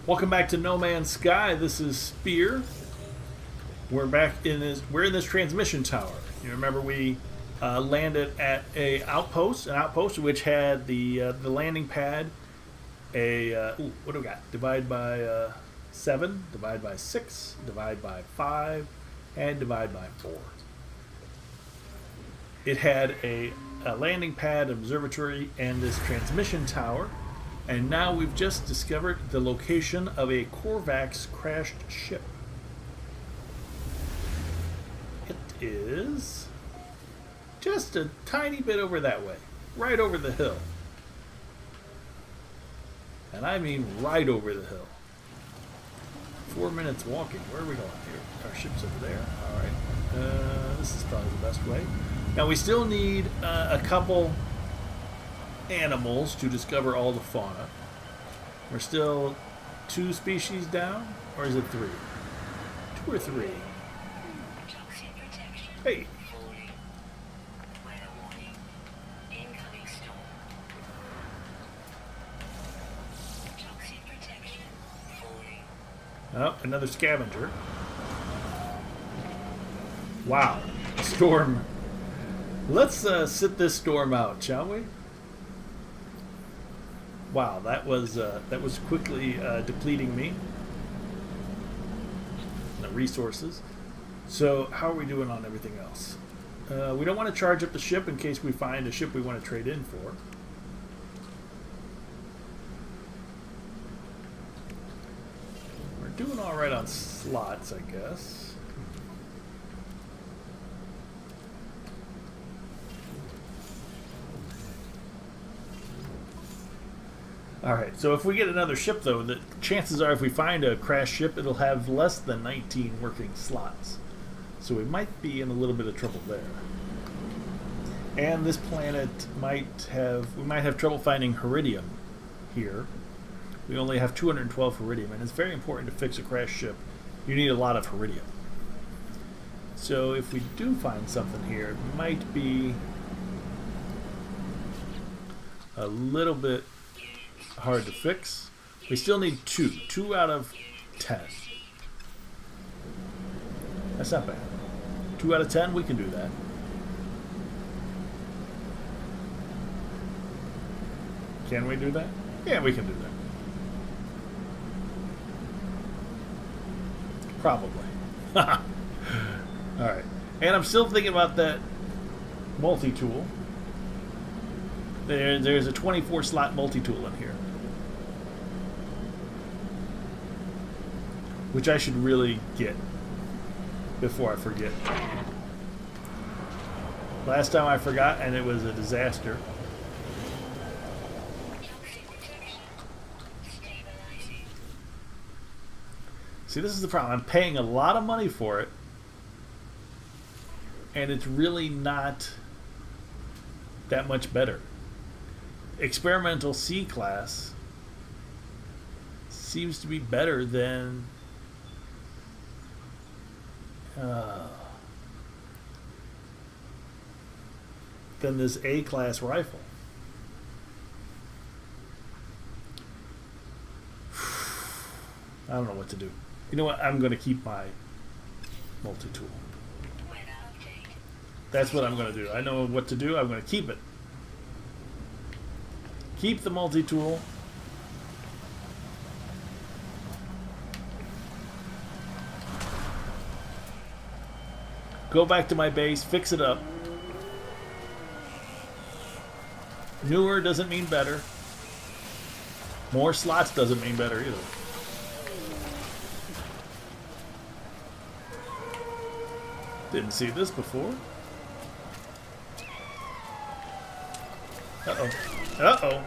Welcome back to No Man's Sky. This is Spear. We're back in this. We're in this transmission tower. You remember we landed at an outpost which had the landing pad. What do we got? Divide by 7, divide by 6, divide by 5, and divide by 4. It had a landing pad, observatory, and this transmission tower. And now we've just discovered the location of a Korvax crashed ship. It is just a tiny bit over that way, right over the hill. And I mean right over the hill. 4 minutes walking. Where are we going here? Our ship's over there. All right. This is probably the best way. Now we still need a couple animals to discover all the fauna. We're still 2 species down, or is it 3? 2 or 3? Hey. Oh, another scavenger. Wow, a storm. Let's sit this storm out, shall we? Wow, that was quickly depleting me. The resources. So how are we doing on everything else? We don't want to charge up the ship in case we find a ship we want to trade in for. We're doing all right on slots, I guess. Alright, so if we get another ship, though, the chances are if we find a crashed ship, it'll have less than 19 working slots. So we might be in a little bit of trouble there. And this planet we might have trouble finding Heridium here. We only have 212 Heridium, and it's very important to fix a crashed ship. You need a lot of Heridium. So if we do find something here, it might be a little bit hard to fix. We still need 2 out of 10. That's not bad. 2 out of 10, we can do that. Can we do that? Yeah, we can do that. Probably. Alright. And I'm still thinking about that multi-tool. There's a 24 slot multi-tool in here, which I should really get before I forget. Last time I forgot and it was a disaster. See, this is the problem. I'm paying a lot of money for it, and it's really not that much better. Experimental C class seems to be better than this A class rifle. I don't know what to do. You know what? I'm going to keep my multi-tool. That's what I'm going to do. I know what to do. I'm going to keep it. Keep the multi-tool. Go back to my base, fix it up. Newer doesn't mean better. More slots doesn't mean better either. Didn't see this before. Uh-oh. Uh-oh.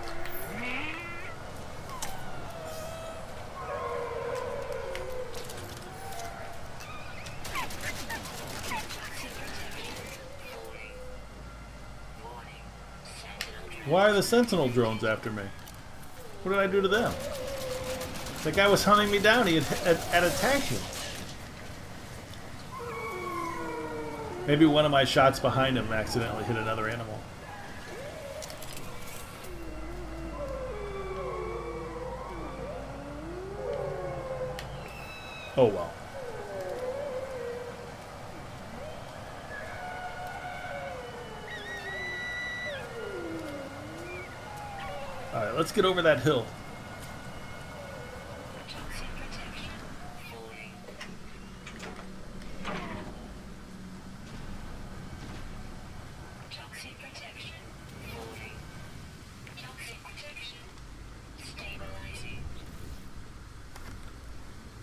Why are the Sentinel drones after me? What did I do to them? The guy was hunting me down. He had attacked me. Maybe one of my shots behind him accidentally hit another animal. Oh well. Alright, let's get over that hill.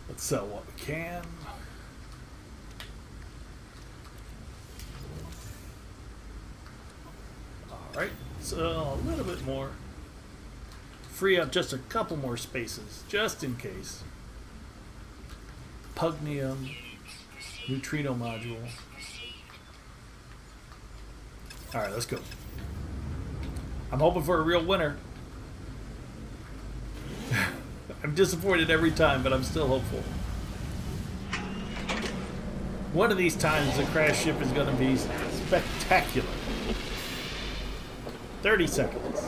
Let's sell what we can. Alright, so a little bit more. Free up just a couple more spaces, just in case. Pugnium, neutrino module. Alright, let's go. I'm hoping for a real winner. I'm disappointed every time, but I'm still hopeful. One of these times the crash ship is going to be spectacular. 30 seconds.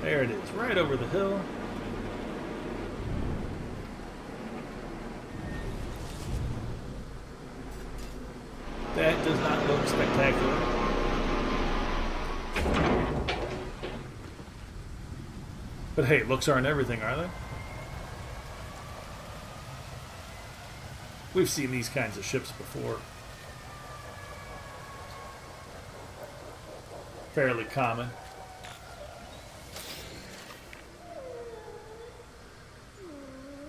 There it is, right over the hill. That does not look spectacular. But hey, looks aren't everything, are they? We've seen these kinds of ships before. Fairly common.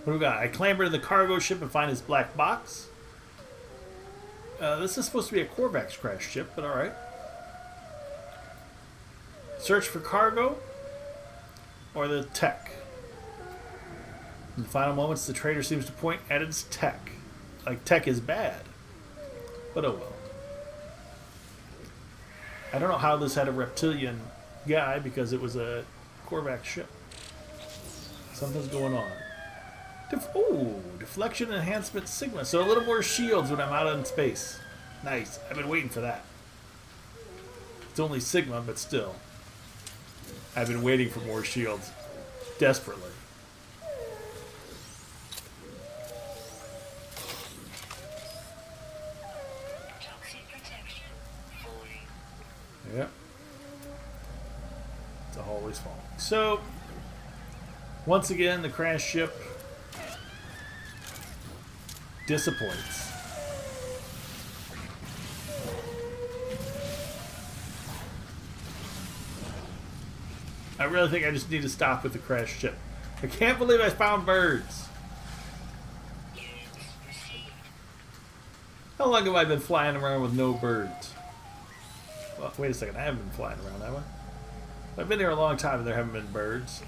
What do we got? I clamber to the cargo ship and find his black box. This is supposed to be a Korvax crash ship, but alright. Search for cargo or the tech. In the final moments, the trader seems to point at its tech. Like tech is bad. But oh well. I don't know how this had a reptilian guy because it was a Korvax ship. Something's going on. Deflection enhancement Sigma. So a little more shields when I'm out in space. Nice. I've been waiting for that. It's only Sigma, but still. I've been waiting for more shields. Desperately. Yep. It's always falling. So, once again, the crash ship disappoints. I really think I just need to stop with the crash ship. I can't believe I found birds. How long have I been flying around with no birds? Well, wait a second. I haven't been flying around, have I? I've been here a long time and there haven't been birds.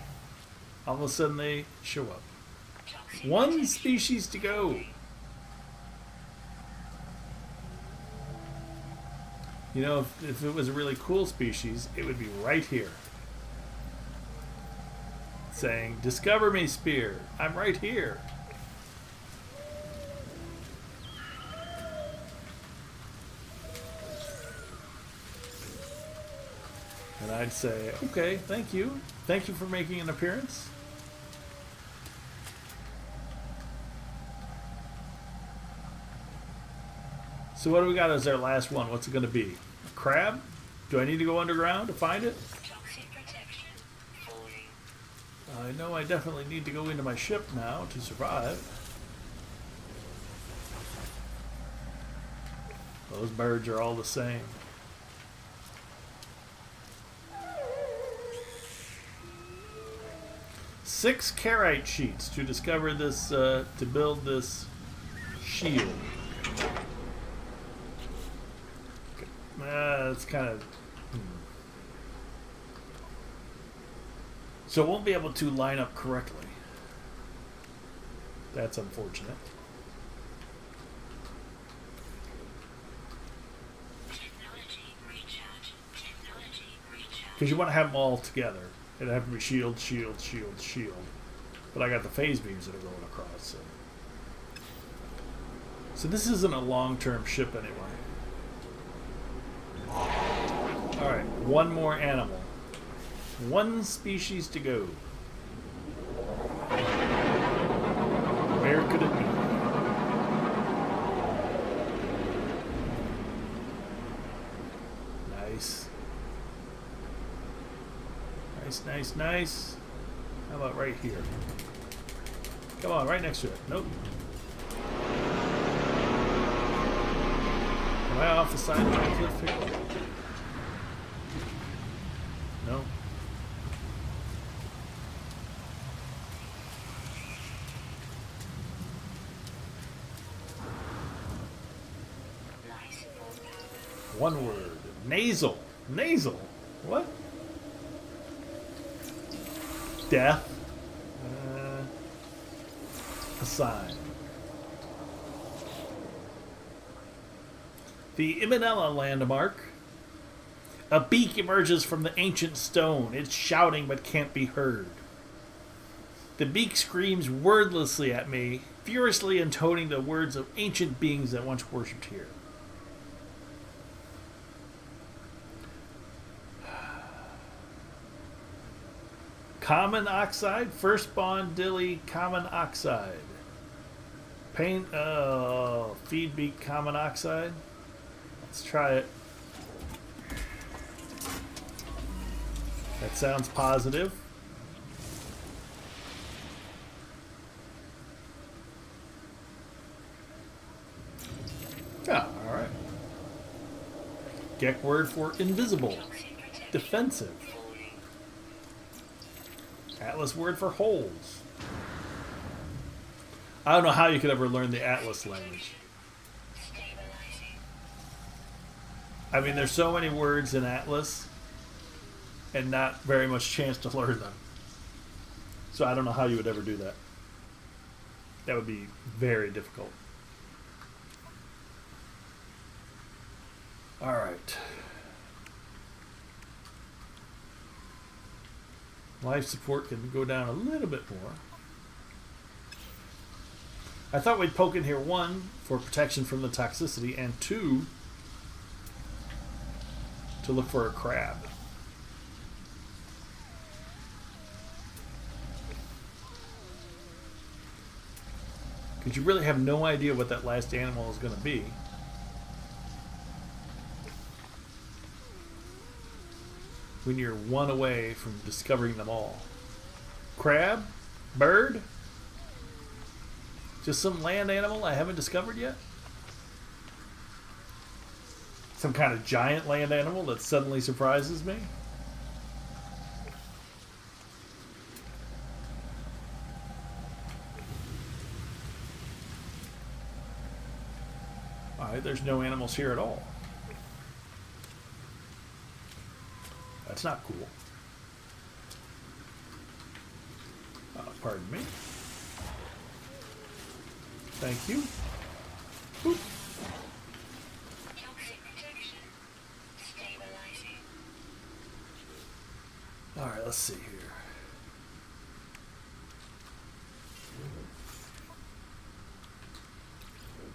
All of a sudden they show up. One species to go. You know, if it was a really cool species, it would be right here. Saying, discover me, Spear. I'm right here. And I'd say, okay, thank you. Thank you for making an appearance. So what do we got as our last one? What's it going to be? A crab? Do I need to go underground to find it? I know I definitely need to go into my ship now to survive. Those birds are all the same. Six carite sheets to discover this, to build this shield. That's kind of... So it won't be able to line up correctly. That's unfortunate. Because you want to have them all together. It'd have to be shield, shield, shield, shield. But I got the phase beams that are going across. So this isn't a long-term ship anyway. Alright, one more animal. One species to go. Where could it be? Nice. Nice, nice, nice. How about right here? Come on, right next to it. Nope. Am I off the side of the cliff here? No. One word. Nasal. Nasal. What? Death. A sign. The Imanella landmark. A beak emerges from the ancient stone. It's shouting but can't be heard. The beak screams wordlessly at me, furiously intoning the words of ancient beings that once worshipped here. Common oxide, first bond dilly, common oxide. Pain, feed beak, common oxide. Let's try it. That sounds positive. Yeah, alright. Gek word for invisible. Defensive. Atlas word for holes. I don't know how you could ever learn the Atlas language. I mean, there's so many words in Atlas and not very much chance to learn them. So I don't know how you would ever do that. That would be very difficult. All right. Life support can go down a little bit more. I thought we'd poke in here, 1, for protection from the toxicity, and 2, to look for a crab. Because you really have no idea what that last animal is going to be. When you're 1 away from discovering them all. Crab? Bird? Just some land animal I haven't discovered yet? Some kind of giant land animal that suddenly surprises me? Alright, there's no animals here at all. That's not cool. Pardon me. Thank you. Boop. Alright, let's see here.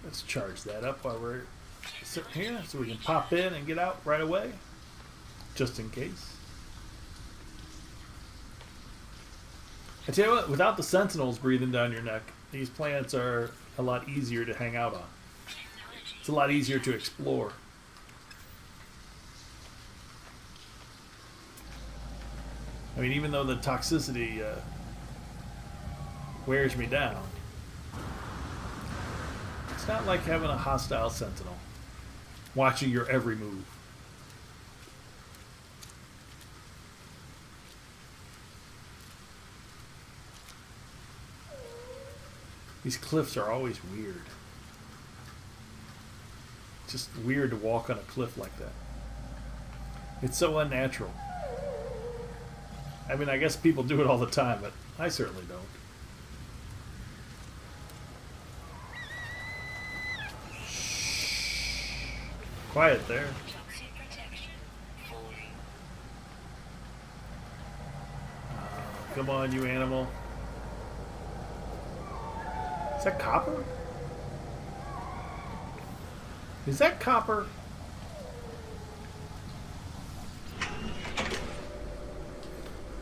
Let's charge that up while we're sitting here so we can pop in and get out right away. Just in case. I tell you what, without the sentinels breathing down your neck, these planets are a lot easier to hang out on. It's a lot easier to explore. I mean, even though the toxicity wears me down, it's not like having a hostile sentinel watching your every move. These cliffs are always weird. Just weird to walk on a cliff like that. It's so unnatural. I mean, I guess people do it all the time, but I certainly don't. Shh. Quiet there. Come on, you animal. Is that copper? Is that copper?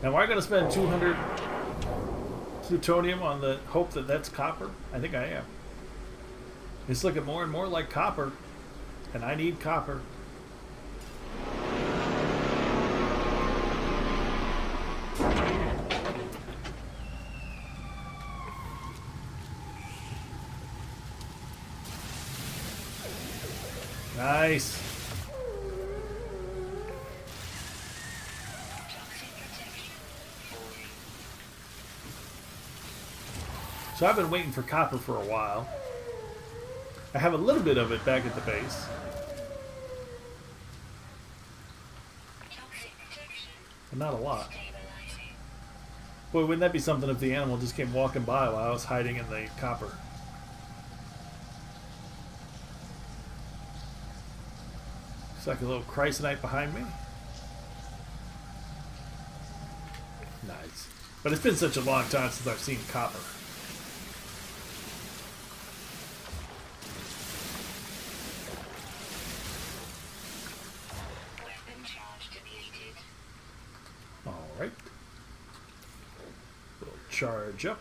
Now, am I going to spend 200 plutonium on the hope that that's copper? I think I am. It's looking more and more like copper, and I need copper. Nice. So I've been waiting for copper for a while. I have a little bit of it back at the base. But not a lot. Boy, wouldn't that be something if the animal just came walking by while I was hiding in the copper? Looks like a little chrysanite behind me. Nice. But it's been such a long time since I've seen copper. Alright. We'll charge up.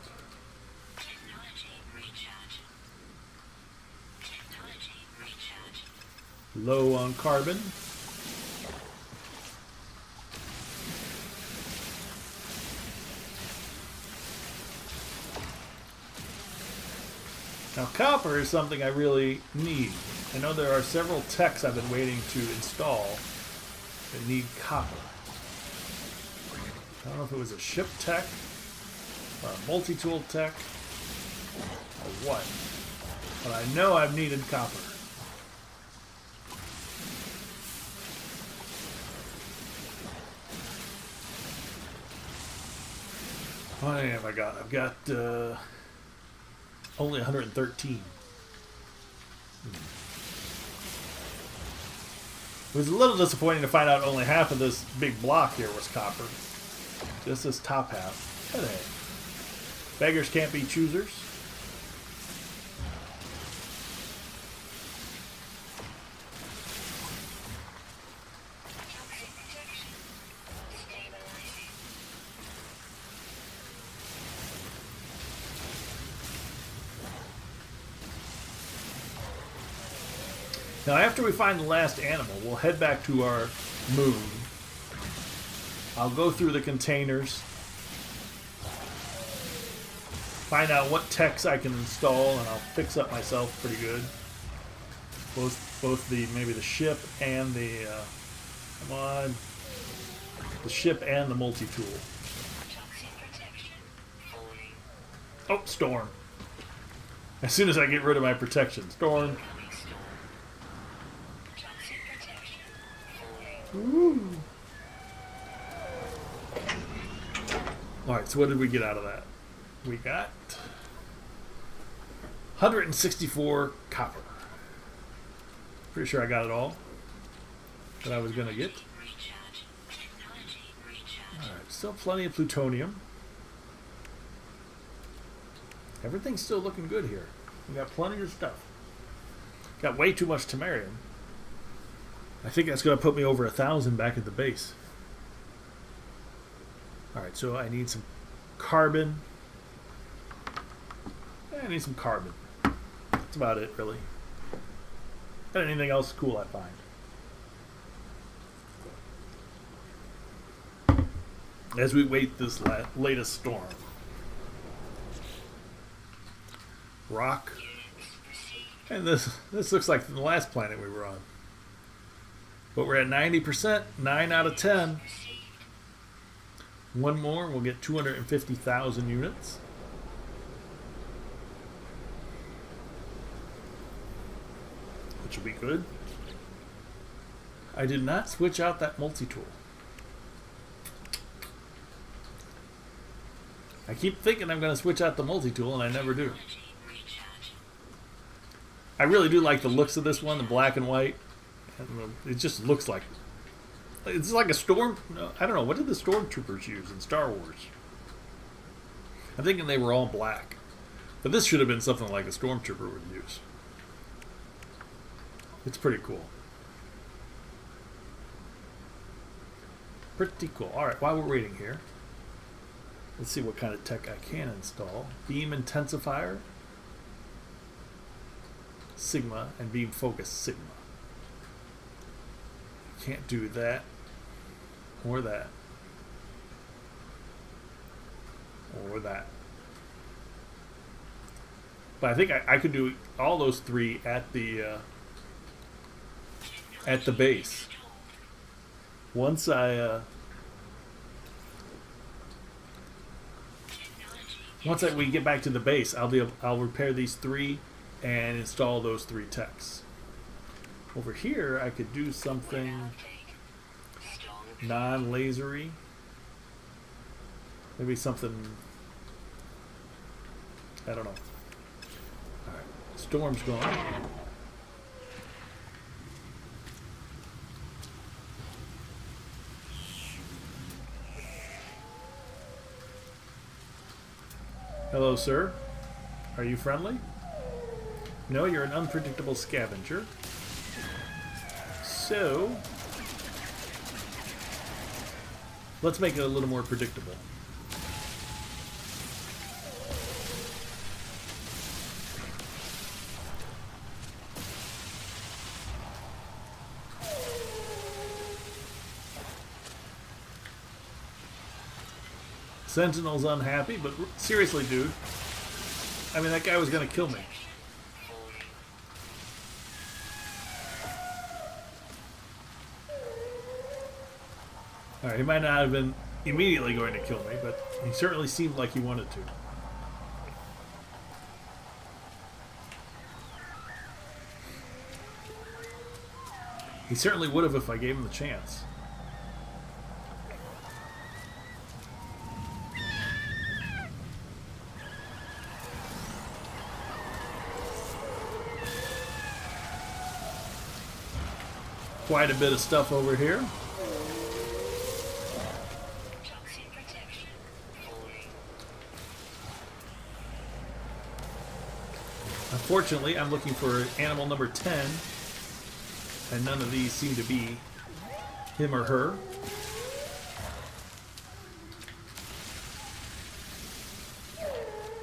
Low on carbon. Now copper is something I really need. I know there are several techs I've been waiting to install that need copper. I don't know if it was a ship tech or a multi-tool tech or what, but I know I've needed copper. How many have I got? I've got only 113. It was a little disappointing to find out only half of this big block here was copper. Just this top half. But hey, beggars can't be choosers. Now, after we find the last animal, we'll head back to our moon. I'll go through the containers, find out what techs I can install, and I'll fix up myself pretty good. Both the maybe the ship and the come on, the ship and the multi-tool. Oh, storm! As soon as I get rid of my protection, storm. Woo. Alright, so what did we get out of that? We got 164 copper. Pretty sure I got it all that I was going to get. Alright, still plenty of plutonium. Everything's still looking good here. We got plenty of stuff. Got way too much samarium. I think that's going to put me over 1,000 back at the base. Alright, so I need some carbon. I need some carbon. That's about it, really. And anything else cool I find. As we wait this latest storm. Rock. And this looks like the last planet we were on. But we're at 90%, 9 out of 10. One more, we'll get 250,000 units. Which will be good. I did not switch out that multi-tool. I keep thinking I'm going to switch out the multi-tool, and I never do. I really do like the looks of this one, the black and white. It just looks like it's like a storm. I don't know, what did the stormtroopers use in Star Wars? I'm thinking they were all black, but this should have been something like a stormtrooper would use. It's pretty cool. Pretty cool. All right, while we're waiting here, Let's see what kind of tech I can install. Beam intensifier, Sigma, and beam focus, Sigma. Can't do that or that or that. But I think I could do all those three at the base. Once we get back to the base, I'll repair these three and install those three techs. Over here, I could do something non-lasery. Maybe something, I don't know. All right, storm's gone. Hello, sir. Are you friendly? No, you're an unpredictable scavenger. So, let's make it a little more predictable. Sentinel's unhappy, but seriously, dude. I mean, that guy was gonna kill me. Alright, he might not have been immediately going to kill me, but he certainly seemed like he wanted to. He certainly would have if I gave him the chance. Quite a bit of stuff over here. Unfortunately, I'm looking for animal number 10, and none of these seem to be him or her.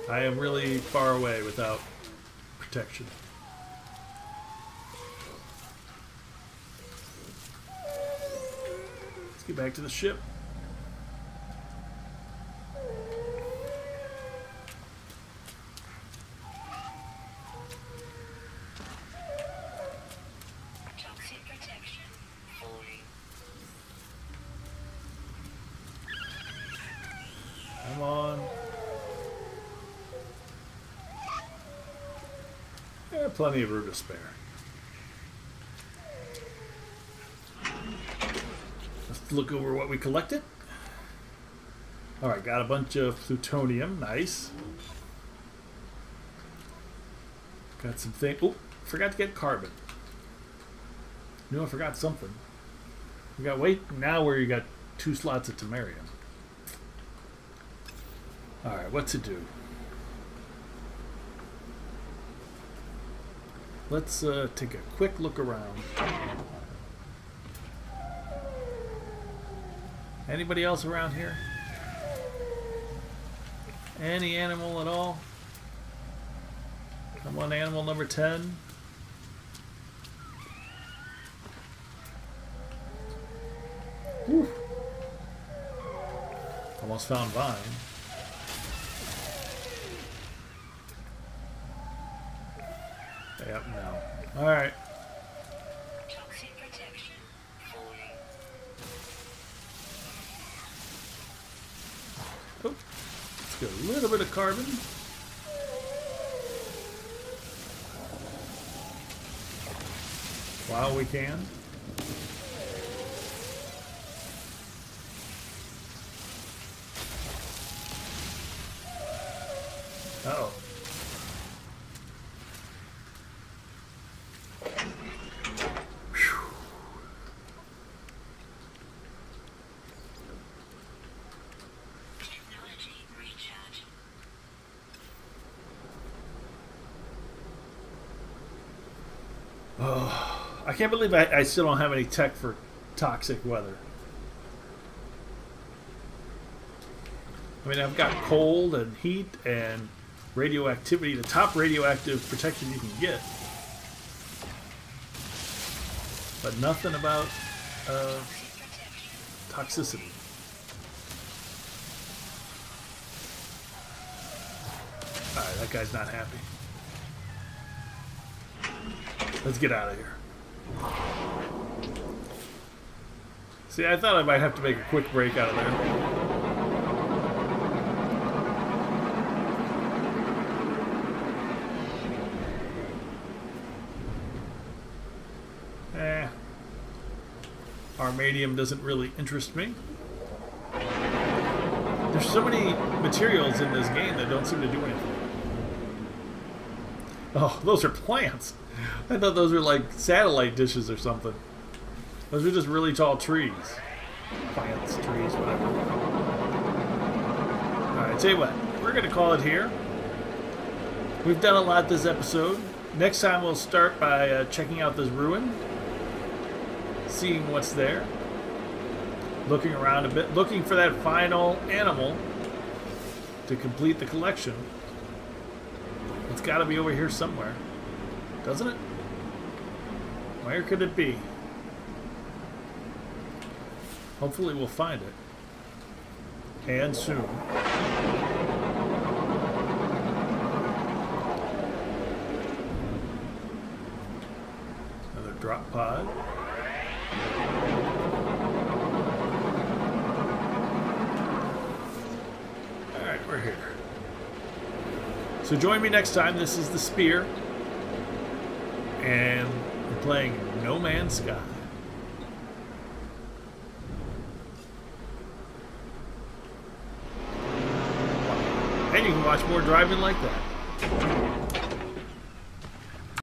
I am really far away without protection. Let's get back to the ship. Come on. Yeah, plenty of room to spare. Let's look over what we collected. Alright, got a bunch of plutonium. Nice. Got some things. Oh, forgot to get carbon. No, I forgot something. We got, wait, now where you got 2 slots of Temerium. Alright, what to do? Let's take a quick look around. Anybody else around here? Any animal at all? Come on, animal number 10. Whew. Almost found Vine. Yep, no. Alright. Toxic protection falling. Oh, let's get a little bit of carbon. While we can. Uh-oh. I can't believe I still don't have any tech for toxic weather. I mean, I've got cold and heat and radioactivity, the top radioactive protection you can get. But nothing about toxicity. Alright, that guy's not happy. Let's get out of here. See, I thought I might have to make a quick break out of there. Armadium doesn't really interest me. There's so many materials in this game that don't seem to do anything. Oh, those are plants. I thought those were like satellite dishes or something. Those are just really tall trees. Plants, trees, whatever. Alright, tell you what. We're going to call it here. We've done a lot this episode. Next time we'll start by checking out this ruin. Seeing what's there. Looking around a bit. Looking for that final animal to complete the collection. It's got to be over here somewhere. Doesn't it? Where could it be? Hopefully we'll find it. And soon. Another drop pod. Alright, we're here. So join me next time. This is The Spear. And we're playing No Man's Sky. And you can watch more driving like that.